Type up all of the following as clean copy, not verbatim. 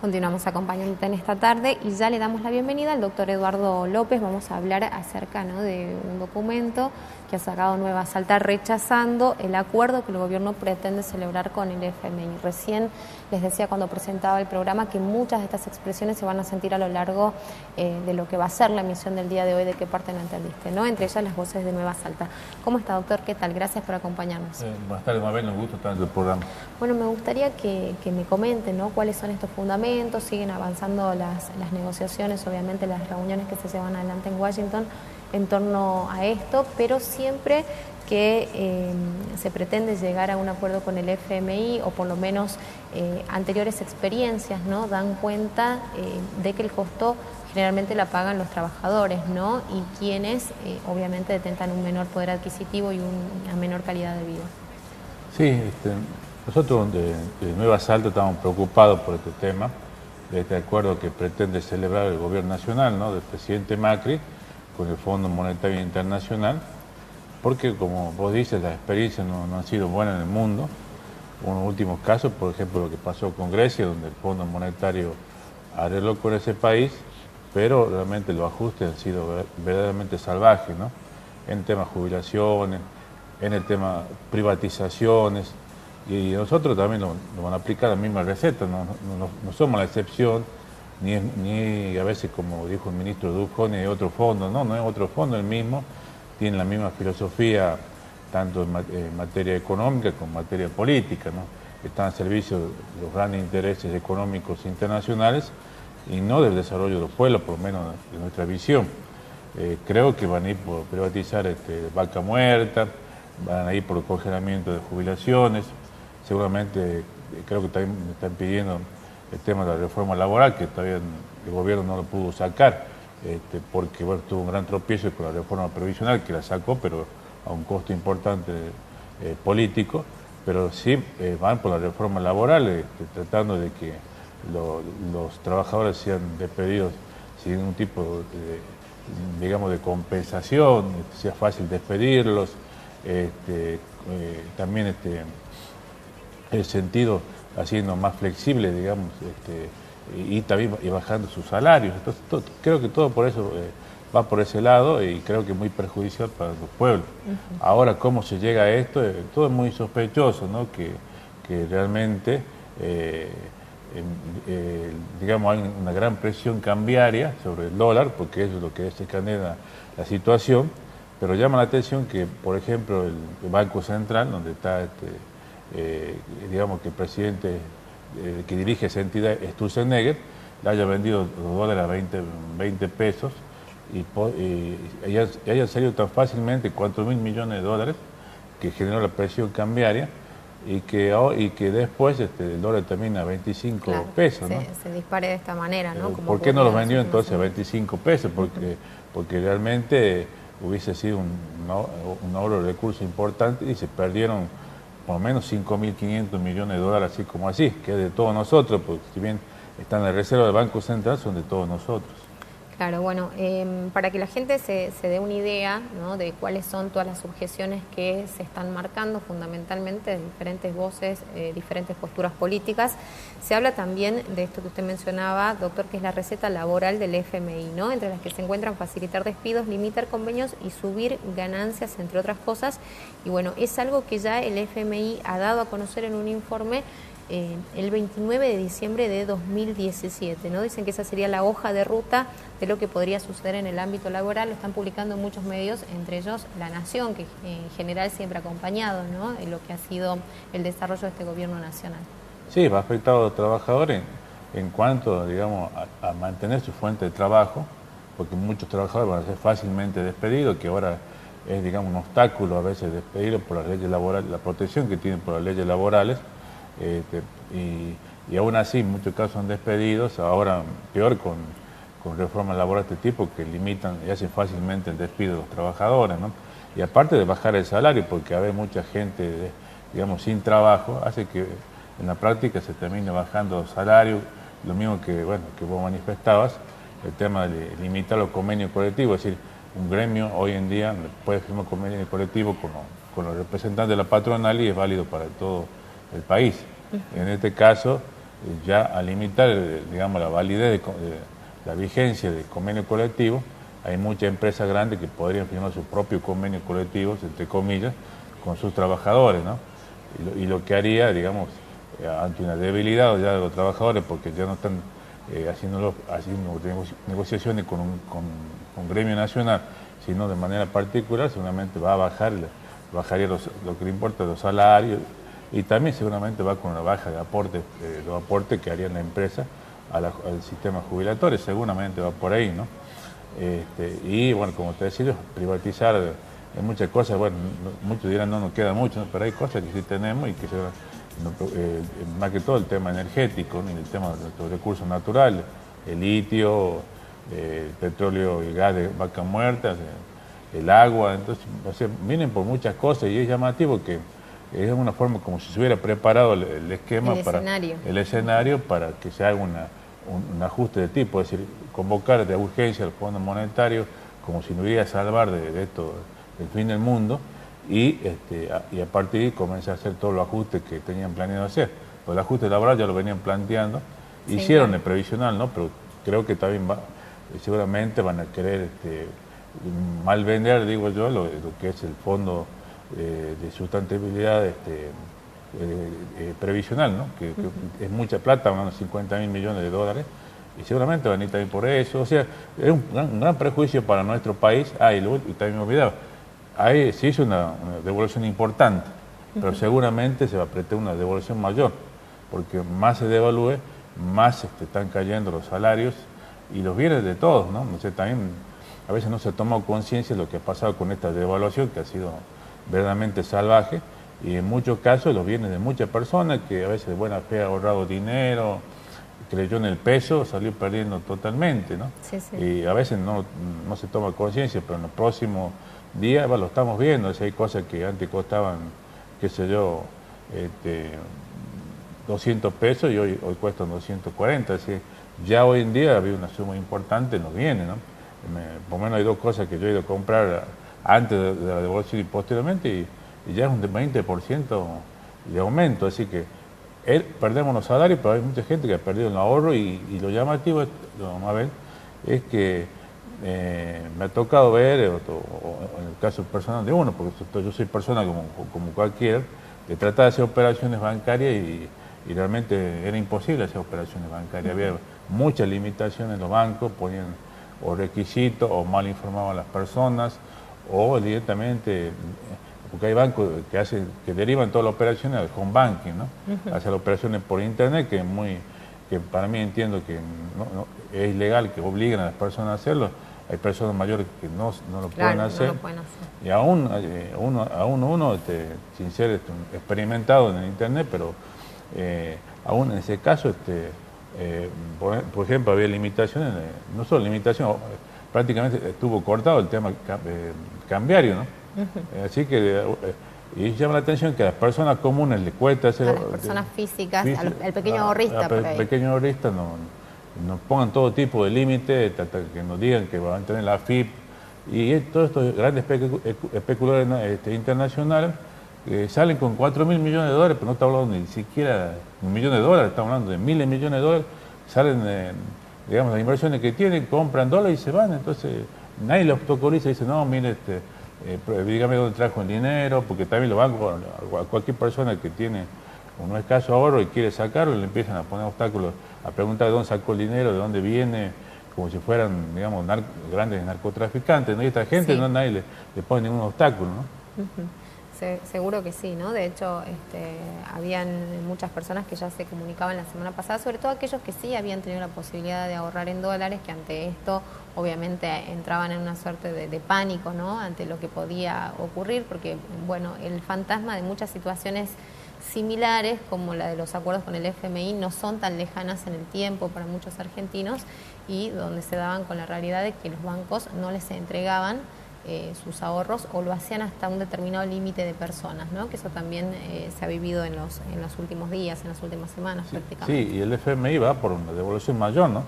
Continuamos acompañándote en esta tarde y ya le damos la bienvenida al doctor Eduardo López. Vamos a hablar acerca de un documento que ha sacado Nueva Salta rechazando el acuerdo que el gobierno pretende celebrar con el FMI. Recién les decía cuando presentaba el programa que muchas de estas expresiones se van a sentir a lo largo de lo que va a ser la emisión del día de hoy. ¿De qué parte no entendiste? ¿No? Entre ellas las voces de Nueva Salta. ¿Cómo está, doctor? ¿Qué tal? Gracias por acompañarnos. Buenas tardes, Mabel, un gusto estar en el programa. Bueno, me gustaría que me comenten, ¿no?, cuáles son estos fundamentos. Siguen avanzando las negociaciones, obviamente las reuniones que se llevan adelante en Washington en torno a esto, pero siempre que se pretende llegar a un acuerdo con el FMI, o por lo menos anteriores experiencias, ¿no?, dan cuenta de que el costo generalmente la pagan los trabajadores, ¿no?, y quienes obviamente detentan un menor poder adquisitivo y una menor calidad de vida. Sí, nosotros de Nueva Salta estamos preocupados por este tema, de este acuerdo que pretende celebrar el gobierno nacional, ¿no?, del presidente Macri con el Fondo Monetario Internacional, porque como vos dices, las experiencias no han sido buenas en el mundo. Unos últimos casos, por ejemplo, lo que pasó con Grecia, donde el Fondo Monetario arregló con ese país, pero realmente los ajustes han sido verdaderamente salvajes, ¿no?, en el tema jubilaciones, en el tema privatizaciones, y nosotros también nos van a aplicar la misma receta, no somos la excepción, ni a veces, como dijo el ministro Ducjo, ni otro fondo, no es otro fondo, el mismo, tiene la misma filosofía, tanto en materia económica como en materia política, ¿no? Están al servicio de los grandes intereses económicos internacionales y no del desarrollo de los pueblos, por lo menos de nuestra visión. Creo que van a ir por privatizar vaca muerta, van a ir por el congelamiento de jubilaciones, seguramente creo que también están pidiendo el tema de la reforma laboral, que todavía el gobierno no lo pudo sacar, porque bueno, tuvo un gran tropiezo con la reforma previsional, que la sacó, pero a un costo importante político, pero sí van por la reforma laboral, tratando de que los trabajadores sean despedidos sin ningún tipo digamos, de compensación, sea fácil despedirlos, también el sentido haciendo más flexible, digamos, y también bajando sus salarios. Entonces, creo que todo por eso va por ese lado, y creo que es muy perjudicial para los pueblos. Ahora, ¿cómo se llega a esto? Todo es muy sospechoso, ¿no?, que realmente, digamos, hay una gran presión cambiaria sobre el dólar, porque eso es lo que desencadena la situación, pero llama la atención que, por ejemplo, el Banco Central, donde está digamos que el presidente que dirige esa entidad, Sturzenegger, le haya vendido los dólares a 20 pesos y haya salido tan fácilmente 4.000 millones de dólares, que generó la presión cambiaria, y que después el dólar termina a 25 pesos, ¿no? Se dispare de esta manera, ¿no? ¿Por qué no los vendió entonces a 25 pesos? Porque realmente hubiese sido un ahorro de recursos importante, y se perdieron por lo menos 5.500 millones de dólares, así como así, que es de todos nosotros, porque si bien están en la reserva del Banco Central, son de todos nosotros. Claro, bueno, para que la gente se dé una idea, ¿no?, de cuáles son todas las objeciones que se están marcando fundamentalmente de diferentes voces, diferentes posturas políticas, se habla también de esto que usted mencionaba, doctor, que es la receta laboral del FMI, ¿no?, entre las que se encuentran facilitar despidos, limitar convenios y subir ganancias, entre otras cosas. Y bueno, es algo que ya el FMI ha dado a conocer en un informe el 29 de diciembre de 2017, ¿no? Dicen que esa sería la hoja de ruta de lo que podría suceder en el ámbito laboral. Lo están publicando en muchos medios, entre ellos La Nación, que en general siempre ha acompañado, ¿no?, en lo que ha sido el desarrollo de este gobierno nacional. Sí, va a afectar a los trabajadores en cuanto, digamos, a mantener su fuente de trabajo, porque muchos trabajadores van a ser fácilmente despedidos, que ahora es, digamos, un obstáculo a veces despedirlos por las leyes laborales, la protección que tienen por las leyes laborales. Y aún así, en muchos casos son despedidos, ahora peor con reformas laborales de este tipo, que limitan y hacen fácilmente el despido de los trabajadores, ¿no? Y aparte de bajar el salario, porque haber mucha gente, digamos, sin trabajo, hace que en la práctica se termine bajando los salarios, lo mismo que, bueno, que vos manifestabas, el tema de limitar los convenios colectivos, es decir, un gremio hoy en día puede firmar convenio colectivo con los representantes de la patronal y es válido para todo el país. En este caso, ya al limitar, digamos, la validez la vigencia del convenio colectivo, hay muchas empresas grandes que podrían firmar sus propios convenios colectivos, entre comillas, con sus trabajadores, ¿no? Y lo que haría, digamos, ante una debilidad ya de los trabajadores, porque ya no están haciendo negociaciones con un gremio nacional, sino de manera particular, seguramente va a bajaría lo que le importa los salarios, y también seguramente va con una baja de los aportes que haría la empresa al sistema jubilatorio, seguramente va por ahí, ¿no? Y bueno, como te decía, privatizar muchas cosas, bueno, muchos dirán no nos queda mucho, ¿no? Pero hay cosas que sí tenemos y que más que todo el tema energético, ¿no? Y el tema de los recursos naturales, el litio, el petróleo y gas de vaca muerta, el agua, entonces vienen por muchas cosas y es llamativo que es una forma como si se hubiera preparado el esquema el escenario para que se haga un ajuste de tipo, es decir, convocar de urgencia al Fondo Monetario como si nos iba a salvar de esto, del fin del mundo, y a partir de ahí comenzar a hacer todos los ajustes que tenían planeado hacer. Pues el ajuste laboral ya lo venían planteando, sí, hicieron claro, el previsional, ¿no? Pero creo que también seguramente van a querer mal vender, digo yo, lo que es el fondo de sustentabilidad previsional, ¿no? Que es mucha plata, unos 50.000 millones de dólares, y seguramente van a ir también por eso. O sea, es un gran prejuicio para nuestro país. Y también me olvidaba, ahí se hizo una devolución importante, pero seguramente se va a pretender una devolución mayor, porque más se devalúe, más están cayendo los salarios y los bienes de todos, ¿no? O sea, también a veces no se toma conciencia de lo que ha pasado con esta devaluación, que ha sido verdaderamente salvaje, y en muchos casos los bienes de muchas personas que a veces de buena fe ha ahorrado dinero, creyó en el peso, salió perdiendo totalmente, ¿no? Sí, sí. Y a veces no se toma conciencia, pero en los próximos días lo estamos viendo. Hay cosas que antes costaban, qué sé yo, 200 pesos y hoy cuestan 240. Así, ya hoy en día había una suma importante en los bienes, ¿no? Por lo menos hay dos cosas que yo he ido a comprar antes de la devolución y posteriormente, y ya es un 20% de aumento, así que perdemos los salarios, pero hay mucha gente que ha perdido el ahorro, y lo llamativo, Mabel, es que me ha tocado ver, en el caso personal de uno, porque yo soy persona como cualquiera, que trata de hacer operaciones bancarias y realmente era imposible hacer operaciones bancarias. Había muchas limitaciones en los bancos, ponían o requisitos o mal informaban a las personas, o directamente, porque hay bancos que derivan todas las operaciones al home banking, ¿no? Hacen las operaciones por internet, que para mí entiendo que es ilegal, que obligan a las personas a hacerlo. Hay personas mayores que no lo pueden hacer. No lo pueden hacer. Y aún uno sin ser experimentado en el internet, pero aún en ese caso, por ejemplo, había limitaciones, no solo limitaciones, prácticamente estuvo cortado el tema cambiario, ¿no? Así que y llama la atención que a las personas comunes les cuesta hacer... A las personas físicas, al pequeño ahorrista. Al pequeño ahorrista nos pongan todo tipo de límites, que nos digan que van a tener la AFIP, y todos estos grandes especuladores internacionales salen con 4.000 millones de dólares, pero no estamos hablando ni siquiera de $1 millón, estamos hablando de miles de millones de dólares, salen, digamos, las inversiones que tienen, compran dólares y se van. Entonces nadie los obstaculiza y dice, no, mire, dígame dónde trajo el dinero, porque también los bancos, a cualquier persona que tiene un escaso ahorro y quiere sacarlo, le empiezan a poner obstáculos, a preguntar de dónde sacó el dinero, de dónde viene, como si fueran, digamos, grandes narcotraficantes, ¿no? Y esta gente, sí, nadie le pone ningún obstáculo, ¿no? Seguro que sí, ¿no? De hecho, habían muchas personas que ya se comunicaban la semana pasada, sobre todo aquellos que sí habían tenido la posibilidad de ahorrar en dólares, que ante esto obviamente entraban en una suerte de pánico, ¿no? Ante lo que podía ocurrir, porque, bueno, el fantasma de muchas situaciones similares, como la de los acuerdos con el FMI, no son tan lejanas en el tiempo para muchos argentinos, y donde se daban con la realidad de que los bancos no les entregaban sus ahorros, o lo hacían hasta un determinado límite de personas, ¿no? Que eso también se ha vivido en los últimos días, en las últimas semanas, sí, prácticamente. Sí, y el FMI va por una devolución mayor, ¿no?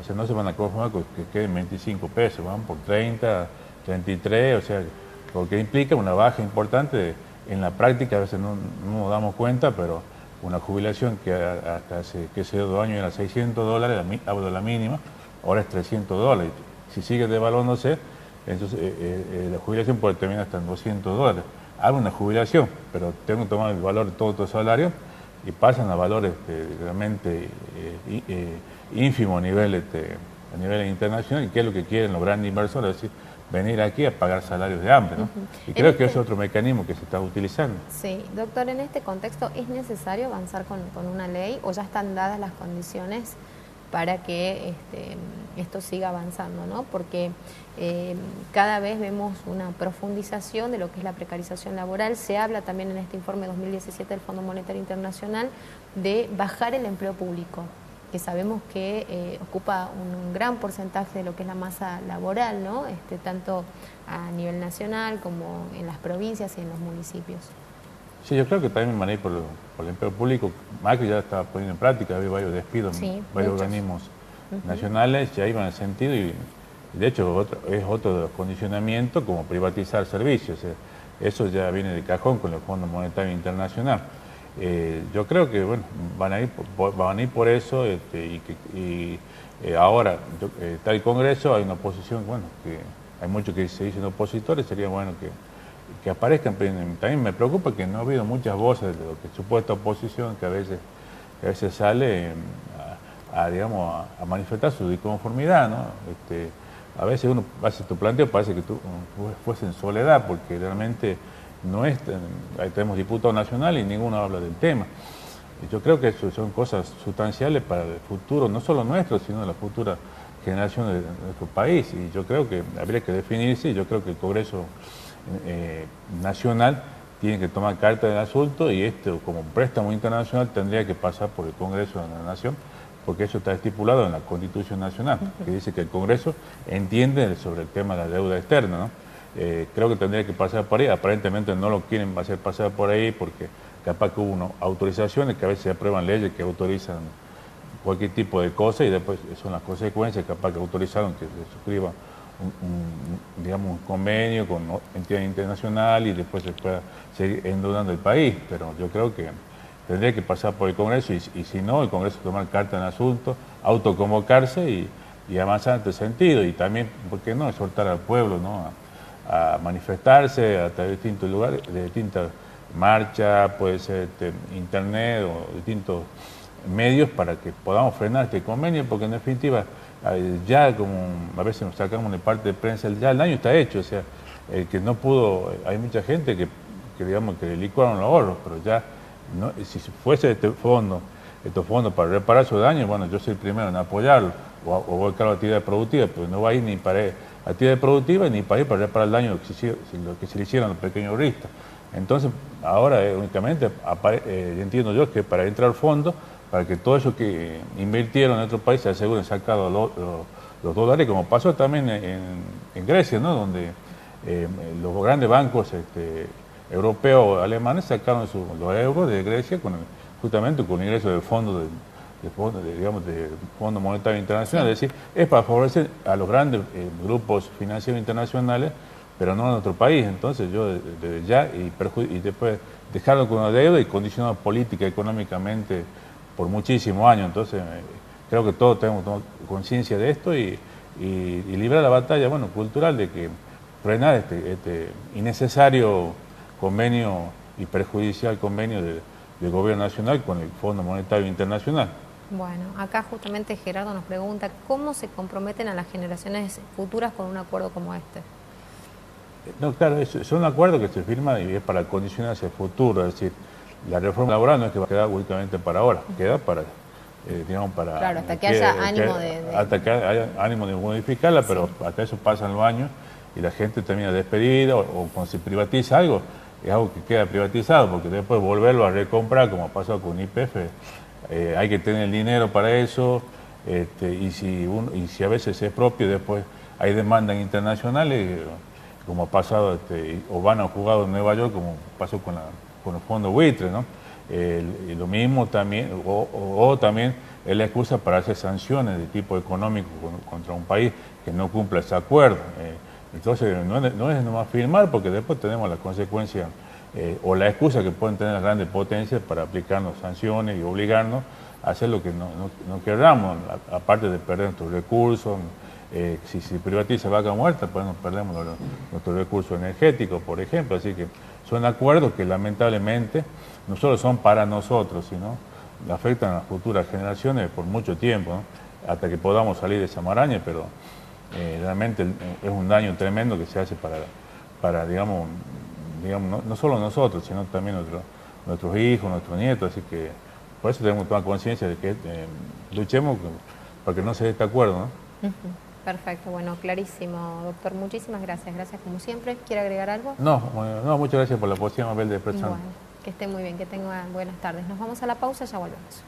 O sea, no se van a conformar con que queden 25 pesos, van por 30, 33, o sea, porque implica una baja importante. En la práctica a veces no nos damos cuenta, pero una jubilación que hasta hace, qué sé yo, 2 años era $600, hablo de la mínima, ahora es $300. Si sigue devaluándose, entonces la jubilación puede terminar hasta en $200. Hago una jubilación, pero tengo que tomar el valor de todo tu salario y pasan a valores realmente ínfimos a nivel internacional, y que es lo que quieren los grandes inversores, es decir, venir aquí a pagar salarios de hambre, ¿no? Y creo que es otro mecanismo que se está utilizando. Sí, doctor, en este contexto, ¿es necesario avanzar con una ley o ya están dadas las condiciones para que esto siga avanzando, ¿no? Porque cada vez vemos una profundización de lo que es la precarización laboral. Se habla también en este informe 2017 del Fondo Monetario Internacional de bajar el empleo público, que sabemos que ocupa un gran porcentaje de lo que es la masa laboral, ¿no? Tanto a nivel nacional como en las provincias y en los municipios. Sí, yo creo que también van a ir por el empleo público. Macri ya está poniendo en práctica, había varios despidos, sí, varios organismos nacionales, ya iban en el sentido, y de hecho es otro de los condicionamientos, como privatizar servicios. Eso ya viene de cajón con el Fondo Monetario Internacional. Yo creo que bueno, van a ir por eso, ahora está el Congreso, hay una oposición, bueno, que hay muchos que se dicen opositores, sería bueno que aparezcan. También me preocupa que no ha habido muchas voces de lo que es supuesta oposición, que a veces sale digamos, a manifestar su disconformidad, ¿no? A veces uno hace tu planteo, parece que tú fuese en soledad, porque realmente no es, ahí tenemos diputados nacionales y ninguno habla del tema. Y yo creo que eso son cosas sustanciales para el futuro, no solo nuestro, sino de la futura generación de nuestro país. Y yo creo que habría que definirse, y yo creo que el Congreso nacional tiene que tomar carta del asunto, y como préstamo internacional tendría que pasar por el Congreso de la Nación, porque eso está estipulado en la Constitución Nacional, que dice que el Congreso entiende sobre el tema de la deuda externa, ¿no? Creo que tendría que pasar por ahí. Aparentemente no lo quieren hacer pasar por ahí, porque capaz que hubo autorizaciones, que a veces se aprueban leyes que autorizan cualquier tipo de cosa, y después son las consecuencias, capaz que autorizaron que se suscriba digamos, un convenio con entidad internacional y después se pueda seguir endeudando el país. Pero yo creo que tendría que pasar por el Congreso, y si no, el Congreso tomar carta en el asunto, autoconvocarse y avanzar en este sentido. Y también, ¿por qué no?, exhortar al pueblo, ¿no?, a manifestarse a través de distintos lugares, de distintas marchas, puede ser internet o distintos medios, para que podamos frenar este convenio, porque en definitiva ya, como a veces nos sacamos de parte de prensa, ya el daño está hecho. O sea, el que no pudo, hay mucha gente que digamos que le licuaron los ahorros, pero ya no, si fuese estos fondos para reparar esos daños, bueno, yo soy el primero en apoyarlo, o volcar la actividad productiva, pero no va a ir ni para actividad productiva ni para ir para reparar el daño lo que se le hicieron a los pequeños ahorristas. Entonces, ahora únicamente entiendo yo que para entrar al fondo, para que todo eso que invirtieron en otro país se aseguren sacado los dólares, como pasó también en Grecia, ¿no?, donde los grandes bancos europeos, alemanes, sacaron los euros de Grecia justamente con el ingreso del fondo del Fondo Monetario Internacional. Sí. Es decir, es para favorecer a los grandes grupos financieros internacionales, pero no a nuestro país. Entonces yo desde ya, y después dejarlo con una deuda y condicionado política, económicamente, por muchísimos años. Entonces creo que todos tenemos que tomar conciencia de esto y librar la batalla, bueno, cultural, de que frenar este innecesario convenio y perjudicial convenio del Gobierno Nacional con el Fondo Monetario Internacional. Bueno, acá justamente Gerardo nos pregunta, ¿cómo se comprometen a las generaciones futuras con un acuerdo como este? No, claro, es un acuerdo que se firma y es para condicionar hacia el futuro. Es decir, la reforma laboral no es que va a quedar únicamente para ahora, queda para, digamos, para... Claro, hasta que haya ánimo hasta que haya ánimo de modificarla, pero sí, hasta eso pasan los años y la gente termina despedida, o cuando se privatiza algo, es algo que queda privatizado, porque después volverlo a recomprar, como ha pasado con YPF, hay que tener el dinero para eso, y si a veces es propio, después hay demandas internacionales, como ha pasado, o van a juzgado en Nueva York, como pasó con los fondos buitres, ¿no? Y lo mismo también, o también es la excusa para hacer sanciones de tipo económico contra un país que no cumpla ese acuerdo. Entonces no es nomás firmar, porque después tenemos las consecuencias o la excusa que pueden tener las grandes potencias para aplicarnos sanciones y obligarnos a hacer lo que no queramos, aparte de perder nuestros recursos. Si se privatiza Vaca Muerta, pues nos perdemos nuestros recursos energéticos, por ejemplo. Así que son acuerdos que lamentablemente no solo son para nosotros, sino afectan a las futuras generaciones por mucho tiempo, ¿no? Hasta que podamos salir de esa maraña, pero realmente es un daño tremendo que se hace para digamos no solo nosotros, sino también nuestros hijos, nuestros nietos. Así que por eso tenemos que tomar conciencia de que luchemos para que no se dé este acuerdo, ¿no? Perfecto, bueno, clarísimo, doctor. Muchísimas gracias. Gracias como siempre. ¿Quiere agregar algo? No, muchas gracias por la posibilidad, Mabel, de expresar. Bueno, que esté muy bien, que tenga buenas tardes. Nos vamos a la pausa, ya volvemos.